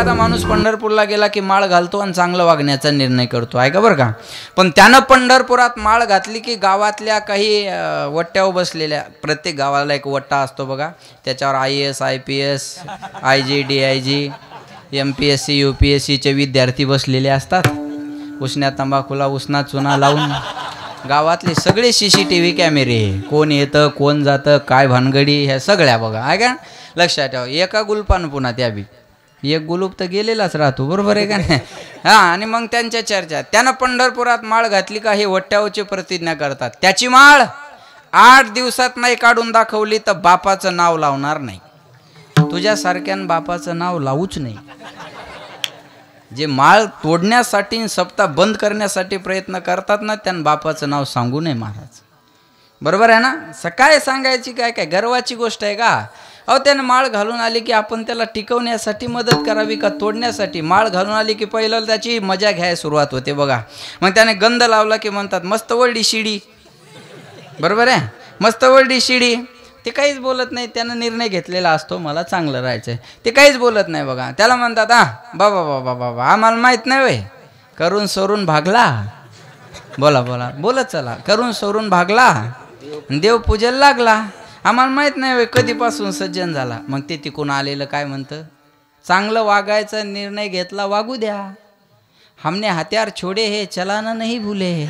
एखादा माणूस पंढरपूरला गेला की माळ घालतो आणि चांगलं वागण्याचा निर्णय करतो, आहे का बरं का. पण त्यानं पंढरपुरात माळ घातली की गावातल्या काही वट्ट्यावर बसलेल्या, प्रत्येक गावाला एक वट्टा असतो बघा, त्याच्यावर IAS IPS IG DIG MPSC UPSCचे विद्यार्थी बसलेले असतात. उसण्या तंबाखूला उसना चुना लावून गावातले सगळे CCTV कॅमेरे, कोण येतं कोण जातं काय भानगडी ह्या सगळ्या बघा, आहे का. लक्षात ठेवा, एका गुलपान पुन्हा त्या बी एक गुलूप तर गेलेलाच राहतो, बरोबर आहे का नाही. हां, आणि मग त्यांच्या चर्चा, त्यानं पंढरपुरात माळ घातली का हे वट्ट्यावरची प्रतिज्ञा करतात, त्याची माळ 8 दिवसात नाही काढून दाखवली तर बापाचं नाव लावणार नाही. तुझ्यासारख्यानं बापाचं नाव लावूच नाही. जे माळ तोडण्यासाठी सप्ताह बंद करण्यासाठी प्रयत्न करतात ना, त्यांना बापाचं नाव सांगू नये महाराज, बरोबर आहे ना. सकाळी सांगायची काय काय गर्वाची गोष्ट आहे का. अहो, त्यानं माळ घालून आली की आपण त्याला टिकवण्यासाठी मदत करावी का तोडण्यासाठी. माळ घालून आली की पहिलं त्याची मजा घ्यायला सुरुवात होते बघा. मग त्याने गंध लावला की म्हणतात मस्त वळडी शिडी, बरोबर आहे, मस्त वळडी शिडी. ते काहीच बोलत नाही, त्यानं निर्णय घेतलेला असतो मला चांगलं राहायचं, ते काहीच बोलत नाही बघा. त्याला म्हणतात बाबा बाबा बाबा आम्हाला माहीत नाही वय, करून सोडून भागला, बोला बोला बोलत चला, करून सोडून भागला, देव पूजेला लागला, आम्हाला माहीत नाही वय कधीपासून सज्जन झाला. मग ते तिकून आलेलं काय म्हणतं, चांगलं वागायचा निर्णय घेतला वागू द्या, हमने हत्यार छोडे हे चलाना नाही भुले.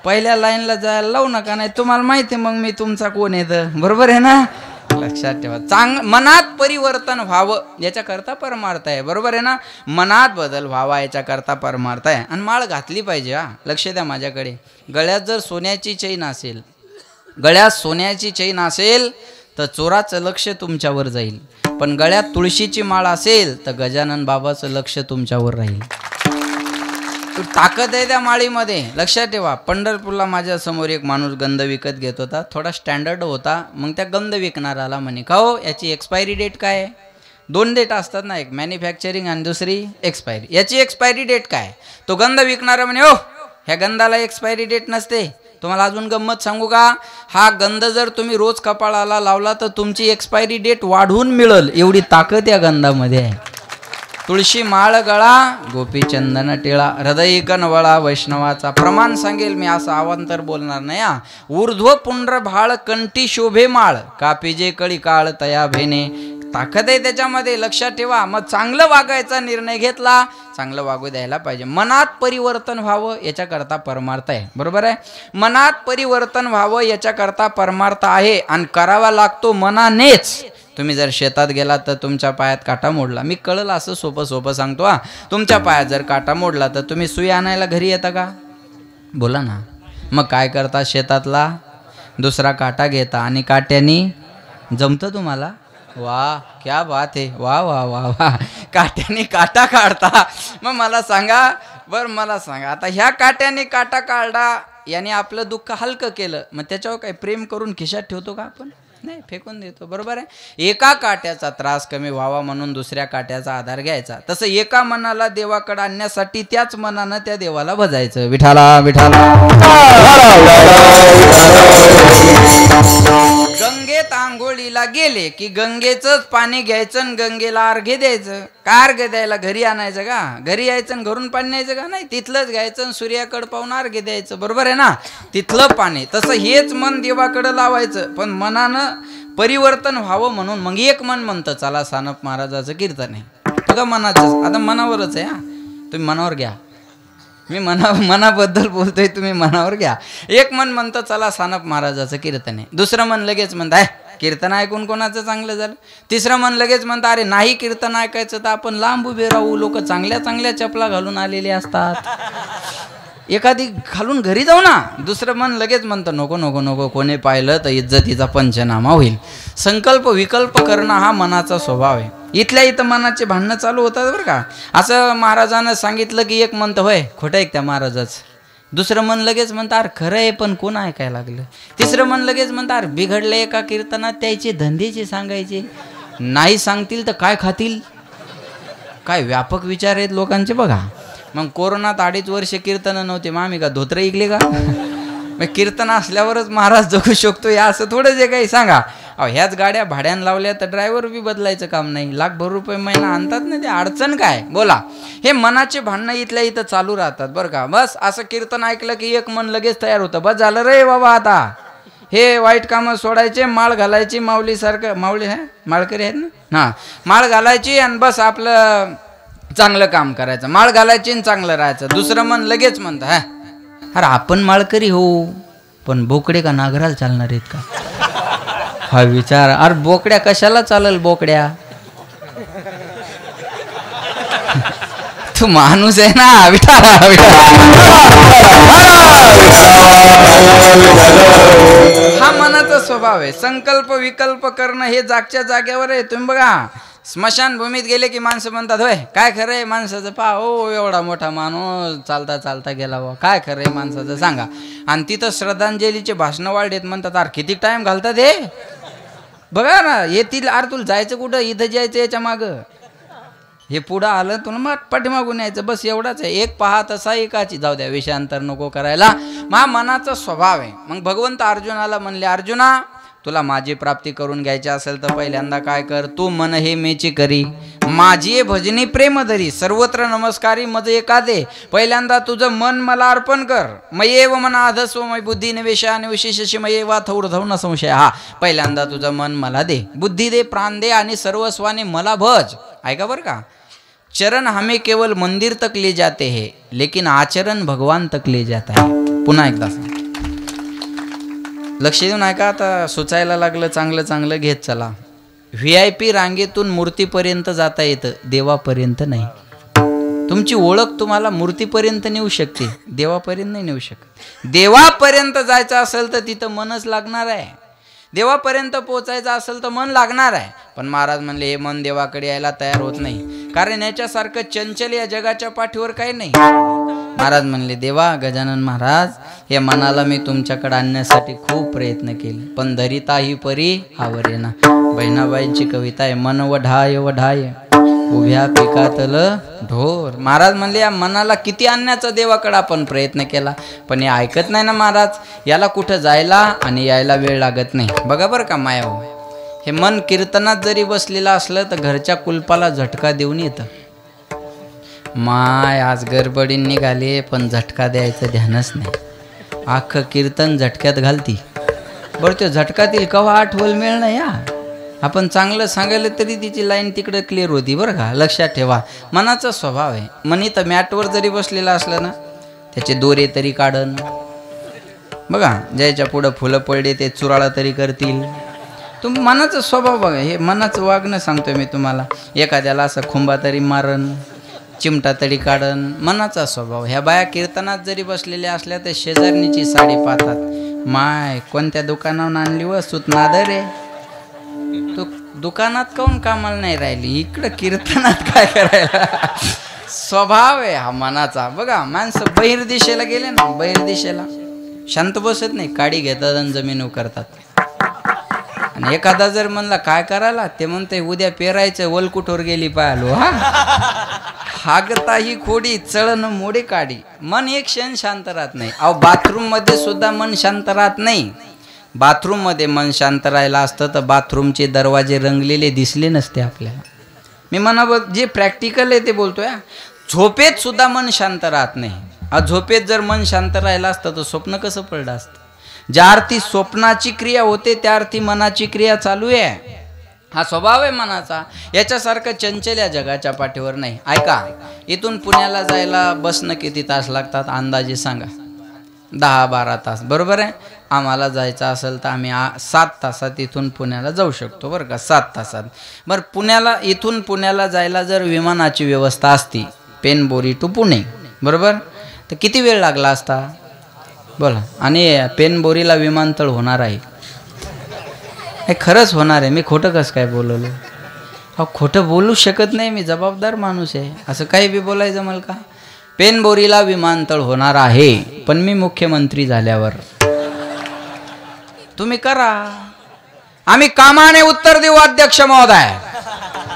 पहिल्या लाईनला जायला लावू नका, नाही तुम्हाला माहिती आहे मग मी तुमचा कोण येतं, बरोबर आहे ना. लक्षात ठेवा, मनात परिवर्तन व्हावं याच्याकरता परमार्थ आहे, बरोबर आहे ना. मनात बदल व्हावा याच्याकरता परमार्थ आहे. आणि माळ घातली पाहिजे. लक्ष द्या माझ्याकडे, गळ्यात जर सोन्याची चैन असेल, गळ्यात सोन्याची चैन असेल तर चोराचं लक्ष तुमच्यावर जाईल. पण गळ्यात तुळशीची माळ असेल तर गजानन बाबाचं लक्ष तुमच्यावर राहील. ताकद आहे त्या माळीमध्ये. लक्षात ठेवा, पंढरपूरला माझ्या समोर एक माणूस गंध विकत घेत होता, थोडा स्टँडर्ड होता. मग त्या गंध विकणाराला म्हणे, का हो याची एक्सपायरी डेट काय आहे. 2 डेट असतात ना, एक मॅन्युफॅक्चरिंग आणि दुसरी एक्सपायरी. याची एक्सपायरी डेट काय. तो गंध विकणारा म्हणे, ओ ह्या गंधाला एक्सपायरी डेट नसते. तुम्हाला अजून गंमत सांगू का, हा गंध जर तुम्ही रोज कपाळाला लावला तर तुमची एक्सपायरी डेट वाढवून मिळेल, एवढी ताकद या गंधामध्ये आहे. तुळशी माळ गळा गोपी चंदन टिळा, हृदय कनवळा वैष्णवाचा. प्रमाण सांगेल मी, असं अवांतर बोलणार नाही. ऊर्ध्व पुंड्र भाळ कंठी शोभे माळ, कापिजे कळी काळ तया भेने. ताकद आहे त्याच्यामध्ये, लक्षात ठेवा. मग चांगलं वागायचा निर्णय घेतला, चांगलं वागू द्यायला पाहिजे. मनात परिवर्तन व्हावं याच्याकरता परमार्थ आहे, बरोबर आहे. मनात परिवर्तन व्हावं याच्याकरता परमार्थ आहे आणि करावा लागतो मनानेच. तुम्ही जर शेतात गेला तर तुमच्या पायात काटा मोडला, मी कळलं असं सोपं सोपं सांगतो. तुमच्या पायात जर काटा मोडला तर तुम्ही सुई आणायला घरी येता का, बोला ना. मग काय करता, शेतातला दुसरा काटा घेता आणि काट्यानी जमतं तुम्हाला. वा क्या बात आहे, वा वा वा वा, काट्याने काटा काढता. मग मला सांगा बरं, मला सांगा आता, ह्या काट्याने काटा काढला याने आपलं दुःख हलकं केलं, मग त्याच्यावर काही प्रेम करून खिशात ठेवतो का आपण, नाही, फेकून देतो, बरोबर आहे. एका काट्याचा त्रास कमी व्हावा म्हणून दुसऱ्या काट्याचा आधार घ्यायचा. तसं एका मनाला देवाकडे आणण्यासाठी त्याच मनानं त्या देवाला भजायचं, विठाला विठाला. गंगेत आंघोळीला गेले की गंगेचंच पाणी घ्यायचं आणि गंगेला अर्घ्य द्यायचं. काय अर्घ्य द्यायला, घरी आणायचं का, घरी यायचं आणि घरून पाणी न्यायचं का, नाही, तिथलंच घ्यायचं आणि सूर्याकडे पाहून अर्घ्य द्यायचं, बरोबर आहे ना, तिथलं पाणी. तसं हेच मन देवाकडे लावायचं, पण मनानं परिवर्तन व्हावं म्हणून मग एक मन म्हणतं चला सानप महाराजाचं कीर्तन आहे. बघा मनाचं, आता मनावरच आहे. तुम्ही मनावर घ्या, मी मनाबद्दल बोलतोय, तुम्ही मनावर घ्या. एक मन म्हणतं चला सानप महाराजाचं कीर्तन आहे, दुसरं मन लगेच म्हणतं आहे कीर्तन ऐकून कोणाचं चांगलं झालं, तिसरं मन लगेच म्हणतं अरे नाही कीर्तन ऐकायचं तर आपण लांब उभे राहू, लोक चांगल्या चांगल्या चपला घालून आलेले असतात, एखादी घालून घरी जाऊ ना. दुसरं मन लगेच म्हणतं नको नको नको, कोणी पाहिलं तर इज्जतीचा पंचनामा होईल. संकल्प विकल्प करणं हा मनाचा स्वभाव आहे. इथल्या इथं मनाचे भांडणं चालू होतात बरं का. असं महाराजानं सांगितलं की एक म्हणतं होय खोटं आहे त्या महाराजाचं, दुसरं मन लगेच म्हणतं अरे खरं आहे पण कोण ऐकायला लागलं, तिसरं मन लगेच म्हणतं अरे बिघडलं एका कीर्तनात त्याचे धंदेचे सांगायचे, नाही सांगतील तर काय खातील. काय व्यापक विचार आहेत लोकांचे बघा. मग कोरोनात 2.5 वर्ष कीर्तनं नव्हते, मग आम्ही का धोत्र ऐकले का. मग कीर्तन असल्यावरच महाराज जगू शकतो या असं थोडंच आहे काही सांगा. अहो ह्याच गाड्या भाड्यानं लावल्या तर ड्रायव्हर बी बदलायचं काम नाही, लाखभर रुपये महिना आणतात ना, ते अडचण काय बोला. हे मनाचे भांडणं इथल्या इथं चालू राहतात बरं का. बस असं कीर्तन ऐकलं की एक मन लगेच तयार होतं, बस झालं रे बाबा आता हे वाईट कामं सोडायचे, माळ घालायची, माऊलीसारखं, माऊली आहे माळकरी आहेत ना, हां माळ घालायची आणि बस आपलं चांगलं काम करायचं, माळ घालायची आणि चांगलं राहायचं. दुसरं मन लगेच म्हणतं हा अरे आपण माळकरी हो पण बोकडे का नागराला चालणार आहेत का, हा विचार. अरे बोकड्या कशाला चालल बोकड्या, तू माणूस आहे ना. हा मनाचा स्वभाव आहे. संकल्प विकल्प करणं हे जागच्या जागेवर आहे. तुम्ही बघा स्मशानभूमीत गेले की माणसं म्हणतात होय काय खरं आहे माणसाचं, पहा हो एवढा मोठा माणूस चालता चालता गेला व काय खरं आहे माणसाचं सांगा. आणि तिथं श्रद्धांजलीचे भाषणं वाढलेत, म्हणतात अरे किती टाइम घालतात हे बघा ना, येतील अरे तुला जायचं कुठं, इथं जायचं याच्या मागं, हे पुढं आलं तुला मग पाठीमागून यायचं, बस एवढाच आहे. एक पहा तसा एकाची, जाऊ द्या विषयांतर नको करायला. मनाचा स्वभाव आहे. मग भगवंत अर्जुनाला म्हणले अर्जुना तुला माझी प्राप्ती करून घ्यायची असेल तर पहिल्यांदा काय कर, तू मन हे मेची करी, माझी भजनी प्रेम धरी, सर्वत्र नमस्कारी मज एकादे. पहिल्यांदा तुझं मन मला अर्पण कर. मयेव मना अधस्व मय बुद्धी निवेशा निवशिषशी मयेवा थौरधव न संशय. हा पहिल्यांदा तुझं मन मला दे, बुद्धी दे, प्राण दे आणि सर्वस्वाने मला भज. ऐका बरं का, चरण हमें केवल मंदिर तक ले जाते हैं लेकिन आचरण भगवान तक ले जाता है. पुन्हा एकदा लक्ष देऊन ऐका, आता सुचायला लागलं, चांगलं चांगलं घेत चला. VIP रांगेतून मूर्तीपर्यंत जाता येतं, देवापर्यंत नाही. तुमची ओळख तुम्हाला मूर्तीपर्यंत नेऊ शकते, देवापर्यंत नाही नेऊ शकत. देवापर्यंत जायचं असेल तर तिथं मनच लागणार आहे. देवापर्यंत पोचायचं असेल तर मन लागणार आहे. पण महाराज म्हणले हे मन देवाकडे यायला तयार होत नाही, कारण याच्यासारखं चंचल या जगाच्या पाठीवर काही नाही. महाराज म्हणले देवा गजानन महाराज या मनाला मी तुमच्याकडे आणण्यासाठी खूप प्रयत्न केले, पण धरिता ही परी हावर ना. बहिणाबाईंची कविता आहे, मन वढाय वढाय उभ्या पिकातल ढोर. महाराज म्हणले या मनाला किती आणण्याचा देवाकडे आपण प्रयत्न केला, पण हे ऐकत नाही ना महाराज. याला कुठं जायला आणि यायला वेळ लागत नाही. बघा बरं का माया हो, हे मन कीर्तनात जरी बसलेलं असलं तर घरच्या कुलपाला झटका देऊन येतं. माय आज गडबडीन निघाले पण झटका द्यायचं ध्यानच नाही. अख्खं कीर्तन झटक्यात घालती. बरं तो झटकातील कवा आठवल मिळणं या. आपण चांगलं सांगायला तरी तिची लाईन तिकडे क्लिअर होती बरं का. लक्षात ठेवा मनाचा स्वभाव आहे. मन इथं मॅटवर जरी बसलेला असलं ना त्याचे दोरे तरी काढन. बघा ज्याच्या पुढं फुलं पडले ते चुराळा तरी करतील. मनाचा स्वभाव बघा, हे मनाचं वागणं सांगतोय मी तुम्हाला. एखाद्याला असं खुंबा तरी मारण, चिमटा तरी काढन, मनाचा स्वभाव. ह्या बाया कीर्तनात जरी बसलेल्या असल्या तर शेजारणीची साडी पाहतात. माय कोणत्या दुकानावरून आणली व सुतनादर आहे, तू दुकानात काऊन कामाला नाही राहिली, इकडं कीर्तनात काय करायला. स्वभाव आहे हा मनाचा. बघा माणसं बहिर्दिशेला गेले ना, बहिर्दिशेला शांत बसत नाही, काडी घेतात आणि जमीन करतात. आणि एखादा जर म्हणला काय करायला, ते म्हणते उद्या पेरायचं, वलकुठवर गेली पाहिलो. हा हागता ही खोडी चळण मोडी काढी. मन एक क्षण शांत राहत नाही. अहो बाथरूम मध्ये सुद्धा मन शांत राहत नाही. बाथरूम मध्ये मन शांत राहिलं असतं तर बाथरूमचे दरवाजे रंगलेले दिसले नसते आपल्याला. मी जे प्रॅक्टिकल आहे ते बोलतोय. झोपेत सुद्धा मन शांत राहत नाही. झोपेत जर मन शांत राहिलं असतं तर स्वप्न कसं पडलं असतं. ज्या अर्थी स्वप्नाची क्रिया होते त्या अर्थी मनाची क्रिया चालू आहे. हा स्वभाव आहे मनाचा. याच्यासारखं चंचल या जगाच्या पाठीवर नाही. ऐका, इथून पुण्याला जायला बसनं किती तास लागतात अंदाजे सांगा. 10-12 तास बरोबर आहे. आम्हाला जायचं असेल तर आम्ही 7 तासात इथून पुण्याला जाऊ शकतो बरं का. 7 तासात. बरं इथून पुण्याला जायला जर विमानाची व्यवस्था असती पेनबोरी टू पुणे बरोबर, तर किती वेळ लागला असता बोला. आणि पेनबोरीला विमानतळ होणार आहे, हे खरंच होणार आहे. मी खोटं कसं काय बोलवलं. अहो खोटं बोलू शकत नाही मी, जबाबदार माणूस आहे. असं काही बी बोलायचं मला का. पेनबोरीला विमानतळ होणार आहे, पण मी मुख्यमंत्री झाल्यावर. तुम्ही करा, आम्ही कामाने उत्तर देऊ अध्यक्ष महोदय.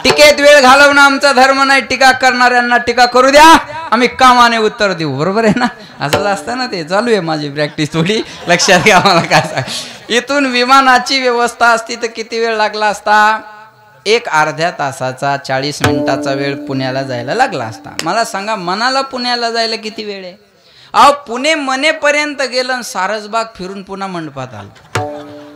टीकेत वेळ घालवणं आमचा धर्म नाही. टीका करणाऱ्यांना टीका करू द्या, आम्ही कामाने उत्तर देऊ. बरोबर आहे ना. असं असतं ना. ते चालू आहे माझी प्रॅक्टिस थोडी. लक्षात घ्या मला काय सांग. इथून विमानाची व्यवस्था असती तर किती वेळ लागला असता? एक अर्ध्या तासाचा 40 मिनिटाचा वेळ पुण्याला जायला लागला असता. मला सांगा मनाला पुण्याला जायला किती वेळ आहे? अहो पुणे मनेपर्यंत गेलं, सारसबाग फिरून पुन्हा मंडपात आलं.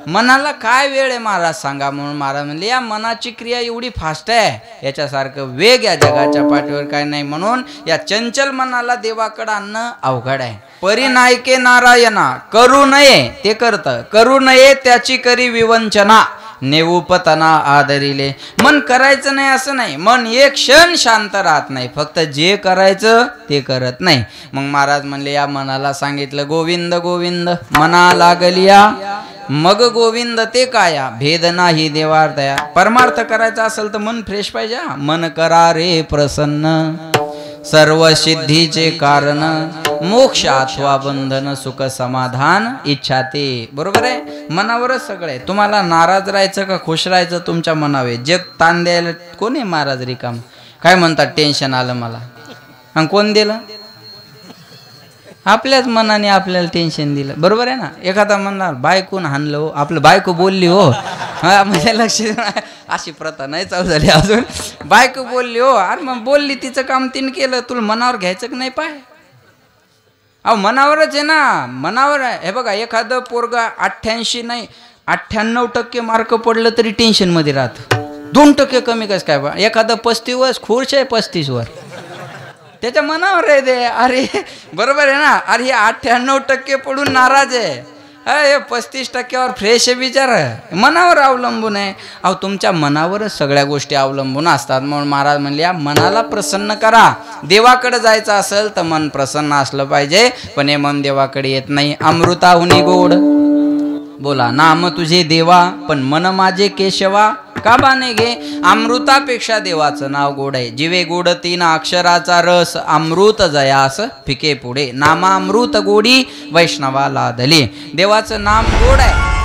मनाला काय वेळ आहे महाराज सांगा? म्हणून महाराज म्हणले या मनाची क्रिया एवढी फास्ट आहे, याच्यासारखं वेग या जगाच्या पाठीवर काय नाही. म्हणून या चंचल मनाला देवाकडे आणणं अवघड आहे. परिनायके नारायणा करू नये ते करत, करू नये त्याची करी विवंचना, नेऊपतना आदरिले. मन करायचं नाही असं नाही, मन एक क्षण शांत राहत नाही, फक्त जे करायचं ते करत नाही. मग महाराज म्हणले या मनाला सांगितलं गोविंद गोविंद मना लागलिया, मग गोविंद ते काया, भेद नाही देवार्दया. परमार्थ करायचा असेल तर मन फ्रेश पाहिजे. मन करा रे प्रसन्न, सर्व सिद्धीचे कारण, मोक्ष अथवा बंधन, सुख समाधान इच्छा ते. बरोबर आहे, मनावरच सगळं आहे. तुम्हाला नाराज राहायचं का खुश राहायचं तुमच्या मनावर. जग ताण द्यायला कोण आहे महाराज रिकाम? काय म्हणतात टेन्शन आलं मला, आणि कोण दिलं? आपल्याच मनाने आपल्याला टेन्शन दिलं. बरोबर आहे ना. एखादा म्हणणार बायकोन हाणलं हो, आपलं बायको बोलली हो, हा म्हणजे लक्ष अशी प्रथा नाही चालू झाली अजून. बायको बोलली हो, अरे मग बोलली तिचं काम तिने केलं, तुला मनावर घ्यायचं की नाही? पाय अहो मनावरच आहे ना, मनावर आहे. हे बघा एखादं पोरगा 88 नाही 98% मार्क पडलं तरी टेन्शन मध्ये राहत. 2% कमी कसं काय बा? एखादं 35 खुर्च आहे 35 वर, त्याच्या मनावर आहे ते. अरे बरोबर आहे ना. अरे हे 98% पडून नाराज आहे, हे 35% फ्रेश आहे बिचार, मनावर अवलंबून आहे. अहो तुमच्या मनावरच सगळ्या गोष्टी अवलंबून असतात. म्हणून महाराज म्हणले या मनाला प्रसन्न करा. देवाकडे जायचं असेल तर मन प्रसन्न असलं पाहिजे, पण हे मन देवाकडे येत नाही. अमृताहुनी गोड बोला नाम तुझे देवा, पण मन माझे केशवा का बाने घे. अमृतापेक्षा देवाचं नाव गोड आहे. जिवे गोड 3 अक्षराचा रस, अमृत जयास फिके पुढे. नामा अमृत गोडी वैष्णवा लादली. देवाचं नाम गोड आहे.